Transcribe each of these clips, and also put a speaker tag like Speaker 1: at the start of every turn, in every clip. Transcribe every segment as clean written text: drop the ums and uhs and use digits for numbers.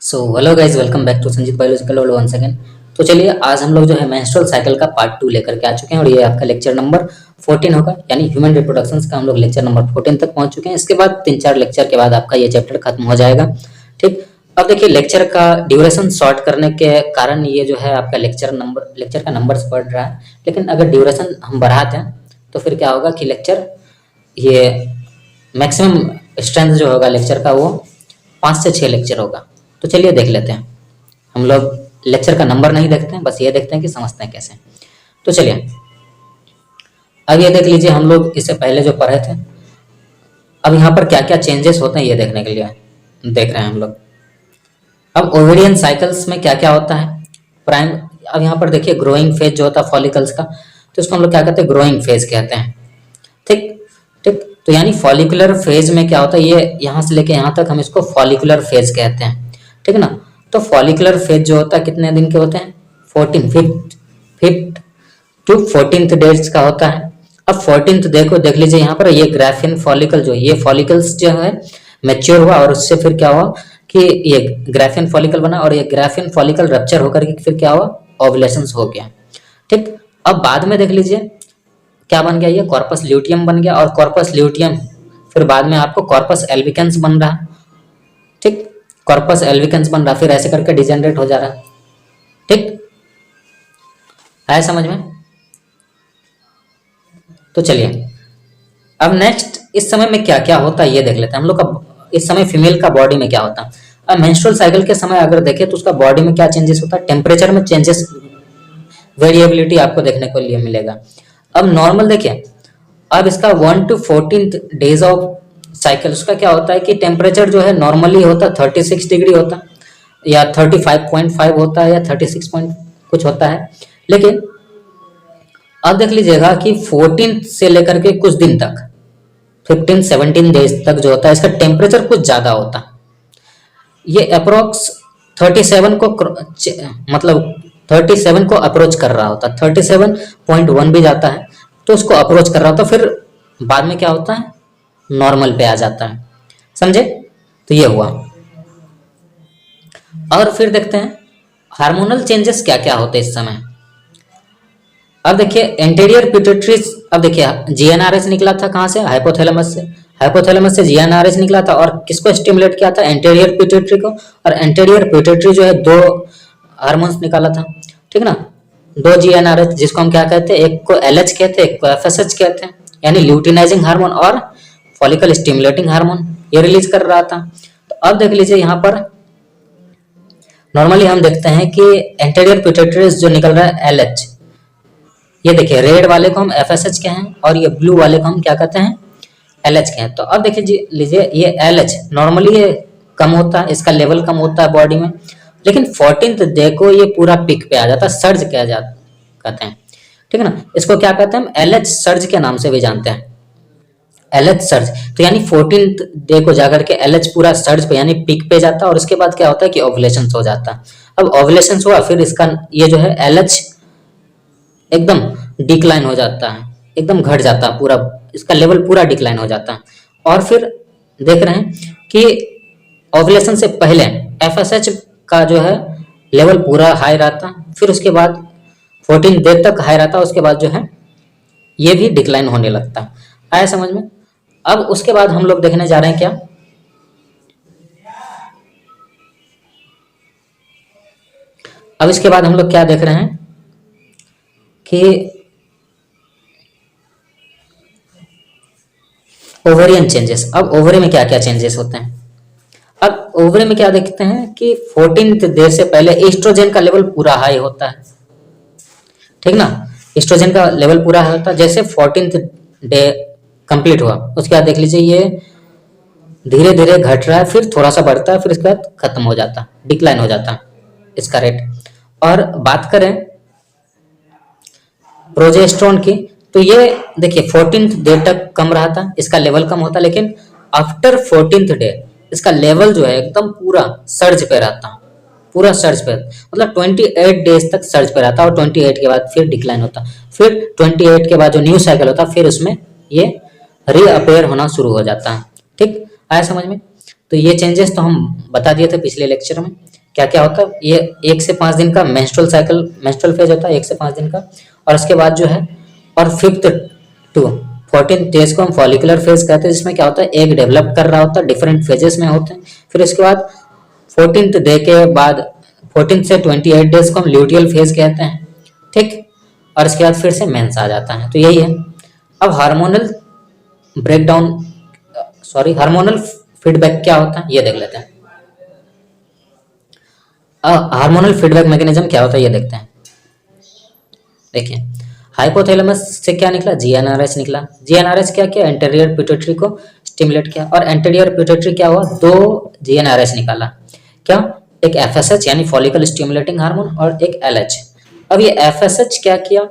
Speaker 1: So hello guys, welcome back to Sanjeet biological world once again. तो चलिए आज हम लोग जो है मेंस्ट्रुअल साइकिल का पार्ट 2 लेकर के आ चुके हैं और ये आपका लेक्चर नंबर 14 होगा, यानी ह्यूमन रिप्रोडक्शन का हम लोग लेक्चर नंबर 14 तक पहुंच चुके हैं। इसके बाद 3-4 लेक्चर के बाद आपका ये चैप्टर खत्म हो जाएगा। ठीक, अब देखिए लेक्चर का ड्यूरेशन शॉर्ट करने के कारण ये जो है आपका लेक्चर का नंबर बढ़ रहा है, लेकिन अगर ड्यूरेशन हम बढ़ाते हैं तो फिर क्या होगा कि लेक्चर ये मैक्सिमम स्ट्रेंथ जो होगा लेक्चर का वो 5 से 6 लेक्चर होगा। तो चलिए देख लेते हैं। हम लोग लेक्चर का नंबर नहीं देखते हैं, बस ये देखते हैं कि समझते हैं कैसे। तो चलिए अब ये देख लीजिए, हम लोग इससे पहले जो पढ़े थे, अब यहाँ पर क्या क्या चेंजेस होते हैं ये देखने के लिए देख रहे हैं हम लोग। अब ओवेरियन साइकिल्स में क्या क्या होता है, प्राइम। अब यहाँ पर देखिए ग्रोइंग फेज जो होता है फॉलिकल्स का, तो इसको हम लोग क्या कहते हैं, ग्रोइंग फेज कहते हैं। ठीक ठीक, तो यानी फॉलिकुलर फेज में क्या होता है, ये यहाँ से लेके यहाँ तक हम इसको फॉलिकुलर फेज कहते हैं। ठीक है ना। तो फॉलिकुलर फेज जो होता है कितने दिन के होते हैं, 5th टू 14th डेज का होता है। अब 14th डे को देख लीजिए, यहाँ पर ये ग्राफिन फॉलिकल जो ये फॉलिकल्स जो है मैच्योर हुआ और उससे फिर क्या हुआ कि ये ग्राफिन फॉलिकल बना और ये ग्राफिन फॉलिकल रप्चर होकर के फिर क्या हुआ, ओवुलेशंस हो गया। ठीक, अब बाद में देख लीजिए क्या बन गया, ये कॉर्पस ल्यूटियम बन गया और कॉर्पस ल्यूटियम फिर बाद में आपको कॉर्पस एल्बिकेंस बन रहा। ठीक, कॉर्पस एल्बिकेंस बन रहा, फिर ऐसे करके डिजेनरेट हो जा रहा। ठीक, आया समझ में। तो चलिए अब नेक्स्ट इस समय में क्या क्या होता है ये देख लेते हैं हम लोग। अब इस समय फीमेल का बॉडी में क्या होता है, अब मेंस्ट्रुअल साइकिल के समय अगर देखें तो उसका बॉडी में क्या चेंजेस होता है, टेम्परेचर में चेंजेस, वेरिएबिलिटी आपको देखने को लिए मिलेगा। अब नॉर्मल देखिए, अब इसका 1 to 14th days of cycle उसका क्या होता है कि टेम्परेचर जो है नॉर्मली होता है 36 डिग्री होता है या 35.5 होता है या 36 पॉइंट कुछ होता है। लेकिन अब देख लीजिएगा कि 14th से लेकर के कुछ दिन तक 15-17 डेज तक जो होता है इसका टेम्परेचर कुछ ज़्यादा होता है। ये अप्रोक्स 37 को मतलब 37 को अप्रोच कर रहा होता है, 37.1 भी जाता है तो उसको अप्रोच कर रहा होता, फिर बाद में क्या होता है, नॉर्मल पे आ जाता है। समझे। तो ये हुआ। और फिर देखते हैं हार्मोनल चेंजेस क्या क्या होते हैं इस समय। अब देखिए एंटीरियर पिट्यूटरी, अब देखिए जीएनआरएच निकला था कहाँ से, हाइपोथैलेमस से जीएनआरएच निकला था और किसको स्टिमुलेट किया था, एंटीरियर पिट्यूटरी को। और एंटीरियर पिट्यूटरी जो है 2 हार्मोन्स निकाला था। ठीक ना, 2 जीएनआरएच जिसको हम क्या कहते हैं, एक को एलएच कहते हैं, एक को एफएसएच कहते हैं, यानी ल्यूटिनाइजिंग हार्मोन और फॉलिकल स्टिमुलेटिंग हार्मोन ये रिलीज कर रहा था। तो अब देख लीजिए यहाँ पर नॉर्मली हम देखते हैं कि एंटीरियर पिट्यूटरी जो निकल रहा है एलएच, ये देखिए रेड वाले को हम एफएसएच के हैं और ये ब्लू वाले को हम क्या कहते हैं, एलएच के हैं। तो अब देखिए लीजिए ये एलएच नॉर्मली ये कम होता है, इसका लेवल कम होता है बॉडी में, लेकिन 14th डे को ये पूरा पीक पे आ जाता है, सर्ज कहते हैं। ठीक है ना, इसको क्या कहते हैं हम, एलएच सर्ज के नाम से भी जानते हैं, एलएच सर्ज। तो यानी 14th डे को जाकर के एलएच पूरा सर्ज पे यानी पीक पे जाता है और उसके बाद क्या होता है कि ओवुलेशन हो जाता है। अब ओवुलेशन हुआ फिर इसका ये जो है एलएच एकदम डिक्लाइन हो जाता है, एकदम घट जाता है, पूरा इसका लेवल पूरा डिक्लाइन हो जाता है। और फिर देख रहे हैं कि ओवुलेशन से पहले एफएसएच का जो है लेवल पूरा हाई रहता, फिर उसके बाद 14 डे तक हाई रहता, उसके बाद जो है ये भी डिक्लाइन होने लगता है। आया समझ में। अब उसके बाद हम लोग देखने जा रहे हैं क्या, अब इसके बाद हम लोग क्या देख रहे हैं कि ओवरियन चेंजेस। अब ओवरी में क्या क्या चेंजेस होते हैं, अब ओवरी में क्या देखते हैं कि 14th डे से पहले एस्ट्रोजन का लेवल पूरा हाई होता है। ठीक ना, एस्ट्रोजन का लेवल पूरा हाई होता है। जैसे 14th डे कंप्लीट हुआ उसके बाद देख लीजिए ये धीरे धीरे घट रहा है, फिर थोड़ा सा बढ़ता है, फिर इसके बाद खत्म हो जाता है, डिक्लाइन हो जाता है इसका रेट। और बात करें प्रोजेस्टेरोन की, तो ये देखिए 14th डे तक कम रहा था, इसका लेवल कम होता, लेकिन आफ्टर 14th डे इसका लेवल जो है एकदम पूरा सर्ज पे रहता, पूरा सर्ज पे, मतलब 28 डेज तक सर्ज पे रहता और 28 के बाद फिर डिक्लाइन होता, फिर 28 के बाद जो न्यू साइकिल होता फिर उसमें ये रीअपेयर होना शुरू हो जाता है। ठीक, आया समझ में। तो ये चेंजेस तो हम बता दिए थे पिछले लेक्चर में। क्या क्या होता है, ये 1 से 5 दिन का मेंस्ट्रुअल फेज होता है, 1 से 5 दिन का। और उसके बाद जो है, और 5th टू 14th डेज को हम फॉलिकुलर फेज कहते हैं, जिसमें क्या होता है, एग डेवलप कर रहा होता है, डिफरेंट फेजेस में होते हैं। फिर उसके बाद 14th डे के बाद 14 से 28 डेज को हम ल्यूटियल फेज कहते हैं, ठीक। और इसके बाद फिर से मेंस आ जाता है। तो यही है। अब hormonal breakdown, sorry, hormonal feedback क्या होता है ये देख लेते हैं। हार्मोनल फीडबैक मैकेनिज्म क्या होता है ये देखते हैं। देखिए, हाइपोथैलेमस से क्या निकला, जीएनआरएच निकला। जीएनआरएच क्या किया, एंटीरियर पिट्यूटरी को स्टिमुलेट किया। और एंटीरियर पिट्यूटरी क्या हुआ, 2 जीएनआरएच निकाला। क्या, एक एफएसएच यानी फॉलिकल स्टिमुलेटिंग हार्मोन, और एक एलएच। अब ये एफएसएच क्या किया,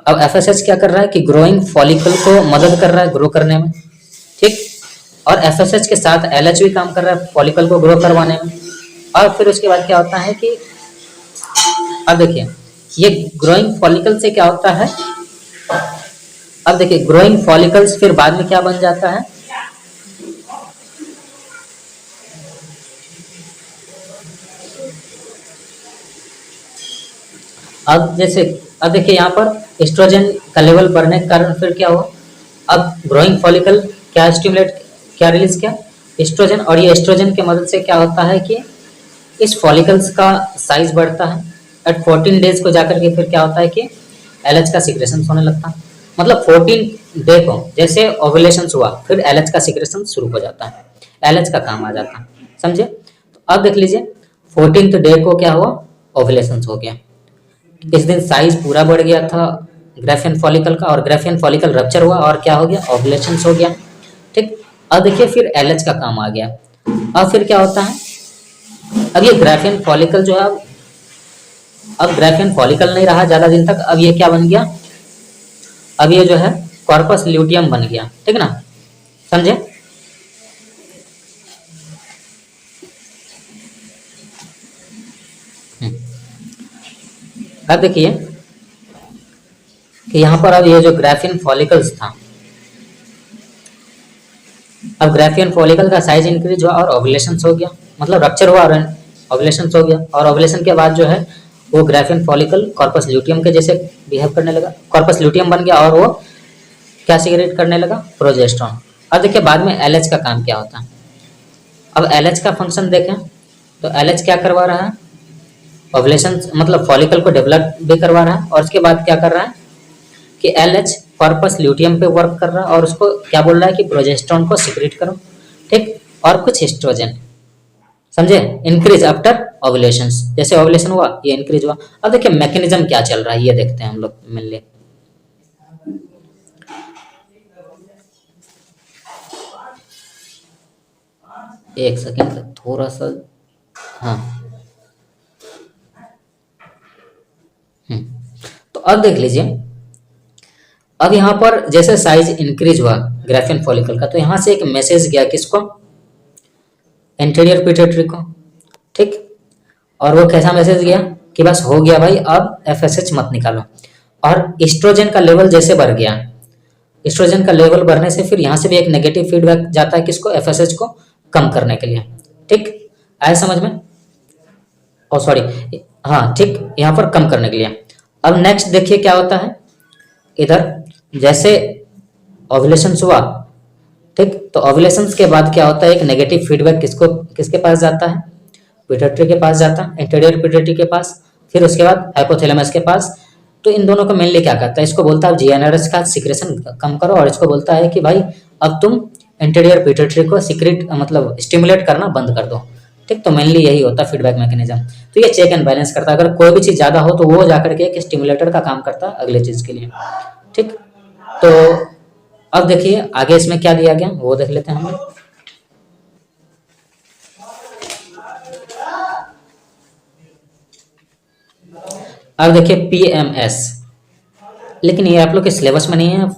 Speaker 1: अब एफएसएच क्या कर रहा है कि ग्रोइंग फॉलिकल को मदद कर रहा है ग्रो करने में, ठीक। और एफएसएच के साथ एलएच भी काम कर रहा है फॉलिकल को ग्रो करवाने में। और फिर उसके बाद क्या होता है कि, अब देखिए, ये ग्रोइंग फॉलिकल से क्या होता है, अब देखिए ग्रोइंग फॉलिकल्स फिर बाद में क्या बन जाता है, अब जैसे, अब देखिए यहाँ पर एस्ट्रोजन का लेवल बढ़ने के कारण फिर क्या हुआ, अब ग्रोइंग फॉलिकल क्या स्टिमुलेट, क्या रिलीज किया, एस्ट्रोजन। और ये एस्ट्रोजन की मदद से क्या होता है कि इस फॉलिकल्स का साइज बढ़ता है। एट 14 डेज को जाकर के फिर क्या होता है कि एलएच का सिक्रेशन होने लगता है। मतलब 14 डे को जैसे ओव्यूलेशन हुआ, फिर एलएच का सिक्रेशन शुरू हो जाता है, एलएच का काम आ जाता है, समझे। तो अब देख लीजिए, 14th डे को क्या हुआ, ओव्यूलेशन हो गया। इस दिन साइज पूरा बढ़ गया था ग्राफियन फॉलिकल का, और ग्राफियन फॉलिकल रप्चर हुआ और क्या हो गया, ओव्यूलेशन हो गया, ठीक। अब देखिए फिर एलएच का काम आ गया। अब फिर क्या होता है, अब ये ग्राफियन फॉलिकल जो है, अब ग्राफियन फॉलिकल नहीं रहा ज्यादा दिन तक, अब ये क्या बन गया, अब ये जो है कॉर्पस ल्यूटियम बन गया, ठीक ना, समझे। अब देखिए कि यहाँ पर अब ये जो ग्राफियन फॉलिकल्स था, अब ग्राफियन फॉलिकल का साइज इंक्रीज हुआ और ओव्यूलेशन हो गया, मतलब रप्चर हुआ और ओव्यूलेशन हो गया। और ओव्यूलेशन के बाद जो है वो ग्राफियन फॉलिकल कॉर्पस ल्यूटियम के जैसे बिहेव करने लगा, कॉर्पस ल्यूटियम बन गया और वो क्या सीक्रेट करने लगा, प्रोजेस्टेरोन। अब देखिए बाद में एलएच का काम क्या होता है। अब एलएच का फंक्शन देखें तो एलएच क्या करवा रहा है, ओव्यूलेशन मतलब फॉलिकल को डेवलप भी करवा रहा है, और उसके बाद क्या कर रहा है कि एलएच कॉर्पस ल्यूटियम पे वर्क कर रहा है और उसको क्या बोल रहा है कि प्रोजेस्टेरोन को सीक्रेट करो, ठीक। और कुछ एस्ट्रोजन, समझे, इंक्रीज आफ्टर ओव्यूलेशन, जैसे ओव्यूलेशन हुआ ये इंक्रीज हुआ। अब देखिए मैकेनिज्म क्या चल रहा है ये देखते हैं हम लोग मिल। एक सेकेंड थोड़ा सा, हाँ, तो अब देख लीजिए, अब यहाँ पर जैसे साइज इंक्रीज हुआ ग्राफियन फॉलिकल का, तो यहाँ से एक मैसेज गया किसको, एंटीरियर पिट्यूटरी को, ठीक। और वो कैसा मैसेज गया कि बस हो गया भाई, अब एफएसएच मत निकालो। और एस्ट्रोजन का लेवल जैसे बढ़ गया, एस्ट्रोजन का लेवल बढ़ने से फिर यहाँ से भी एक नेगेटिव फीडबैक जाता है किसको, एफएसएच को कम करने के लिए, ठीक। आया समझ में, ओ सॉरी, हाँ ठीक, यहाँ पर कम करने के लिए। अब नेक्स्ट देखिए क्या होता है, इधर जैसे ओव्यूलेशन हुआ, ठीक, तो ओव्यूलेशन के बाद क्या होता है, एक नेगेटिव फीडबैक किसके पास जाता है, पिट्यूटरी के पास जाता है, इंटीरियर पिट्यूटरी के पास, फिर उसके बाद हाइपोथैलेमस के पास। तो इन दोनों को मेनली क्या करता है, इसको बोलता है जीएनआरएच का सिक्रेशन कम करो, और इसको बोलता है कि भाई अब तुम इंटीरियर पिट्यूटरी को सीक्रेट मतलब स्टिमुलेट करना बंद कर दो, ठीक। तो मेनली यही होता है फीडबैक मैकेनिज्म। तो ये चेक एंड बैलेंस करता है, अगर कोई भी चीज ज्यादा हो तो वो जाकर के एक स्टिमुलेटर का काम करता है अगले चीज के लिए, ठीक। तो अब देखिए आगे इसमें क्या दिया गया वो देख लेते हैं हम लोग। अब देखिए पीएमएस, लेकिन ये आप लोग के सिलेबस में नहीं है,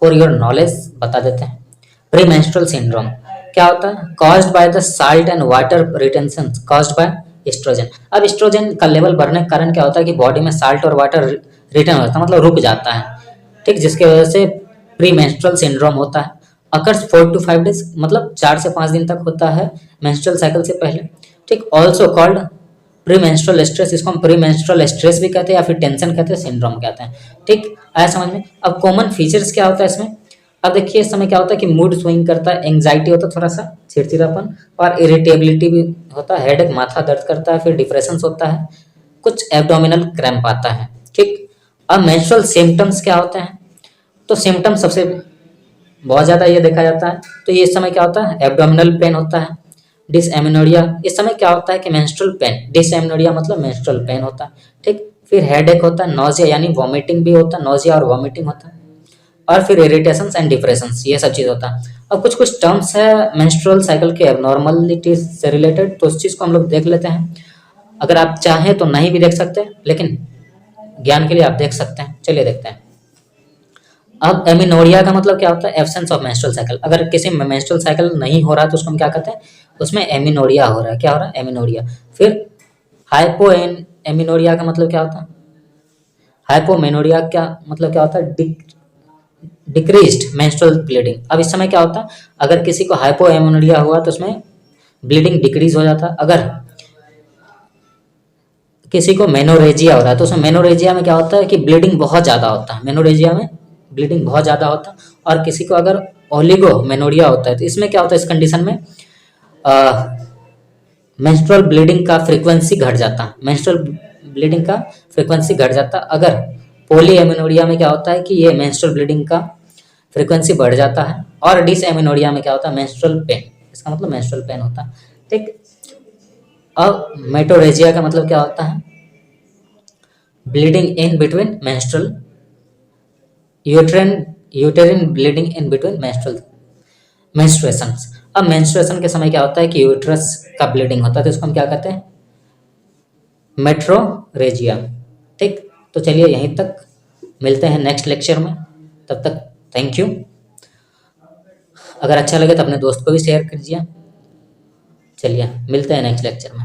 Speaker 1: फॉर योर नॉलेज बता देते हैं। प्री मेंस्ट्रुअल सिंड्रोम क्या होता है, caused by the salt and water retention caused by oestrogen. अब एस्ट्रोजन का लेवल बढ़ने के कारण क्या होता है कि बॉडी में साल्ट और वाटर रिटर्न होता है, मतलब रुक जाता है, ठीक, जिसकी वजह से प्री मेंस्ट्रुअल सिंड्रोम होता है। अकर्स 4 to 5 डेज, मतलब 4 से 5 दिन तक होता है मेंस्ट्रुअल साइकिल से पहले। ठीक, also called pre menstrual stress, इसको हम प्री मेंस्ट्रुअल स्ट्रेस भी कहते हैं या फिर टेंशन कहते हैं, सिंड्रोम कहते हैं। ठीक, आया समझ में। अब कॉमन फीचर्स क्या होता है इसमें, अब देखिए इस समय क्या होता है कि मूड स्विंग करता है, एंग्जाइटी होता है थोड़ा सा, चिड़चिड़ापन, और इरिटेबिलिटी भी होता है, हेडेक, माथा दर्द करता है, फिर डिप्रेशन होता है, कुछ एब्डोमिनल क्रैम्प आता है। ठीक, अब मेंस्ट्रुअल सिम्टम्स क्या होते हैं, तो सिम्टम्स सबसे बहुत ज़्यादा ये देखा जाता है, तो ये इस समय क्या होता है, एब्डोमिनल पेन होता है, डिसएमेनोरिया, इस समय क्या होता है कि मेंस्ट्रुअल पेन, डिसएमेनोरिया मतलब मेंस्ट्रुअल पेन होता है। ठीक, फिर हेडेक होता है, नोजिया यानी वॉमिटिंग भी होता है, नोजिया और वॉमिटिंग होता है, और फिर इरिटेशन एंड डिप्रेशन, ये सब चीज़ होता है। अब कुछ कुछ टर्म्स है मेंस्ट्रुअल साइकिल के एबनॉर्मलिटीज से रिलेटेड, तो उस चीज़ को हम लोग देख लेते हैं। अगर आप चाहें तो नहीं भी देख सकते हैं, लेकिन ज्ञान के लिए आप देख सकते हैं। चलिए देखते हैं। अब एमिनोरिया का मतलब क्या होता है, एब्सेंस ऑफ मेंस्ट्रुअल साइकिल। अगर किसी में मेंस्ट्रुअल साइकिल नहीं हो रहा है तो उसको हम क्या कहते हैं, उसमें एमिनोरिया हो रहा है। क्या हो रहा है, एमिनोरिया। फिर हाइपो एमिनोरिया का मतलब क्या होता है, हाइपोमेनोरिया क्या मतलब क्या होता है, डिक्रीज्ड मेंस्ट्रुअल ब्लीडिंग। अब इस समय क्या होता है, अगर किसी को हाइपोएमिनोरिया हुआ तो उसमें ब्लीडिंग डिक्रीज हो जाता है। अगर किसी को मेनोरेजिया हो रहा है तो उसमें मेनोरेजिया में क्या होता है कि ब्लीडिंग बहुत ज़्यादा होता है, मेनोरेजिया में ब्लीडिंग बहुत ज़्यादा होता है। और किसी को अगर ओलिगो मेनोरिया होता है तो इसमें क्या होता है, इस कंडीशन में मेंस्ट्रुअल ब्लीडिंग का फ्रीक्वेंसी घट जाता है, मेंस्ट्रुअल ब्लीडिंग का फ्रीक्वेंसी घट जाता है। अगर पॉलीएमिनोरिया में क्या होता है कि ये मेंस्ट्रुअल ब्लीडिंग का फ्रीक्वेंसी बढ़ जाता है। और डिसएमिनोरिया में क्या होता है, मेंस्ट्रुअल पेन, इसका मतलब मेंस्ट्रुअल पेन होता है। ठीक, अब मेटोरेजिया का मतलब क्या होता है, bleeding in between menstrual यूटेरिन यूटेरिन bleeding in between मेंस्ट्रुएशंस। अब मेंस्ट्रुएशन के समय क्या होता है कि यूट्रस का ब्लीडिंग होता है, तो इसको हम क्या कहते हैं, मेट्रोरेजिया। ठीक, तो चलिए यहीं तक, मिलते हैं नेक्स्ट लेक्चर में, तब तक थैंक यू। अगर अच्छा लगे तो अपने दोस्त को भी शेयर कीजिए। चलिए मिलते हैं नेक्स्ट लेक्चर में।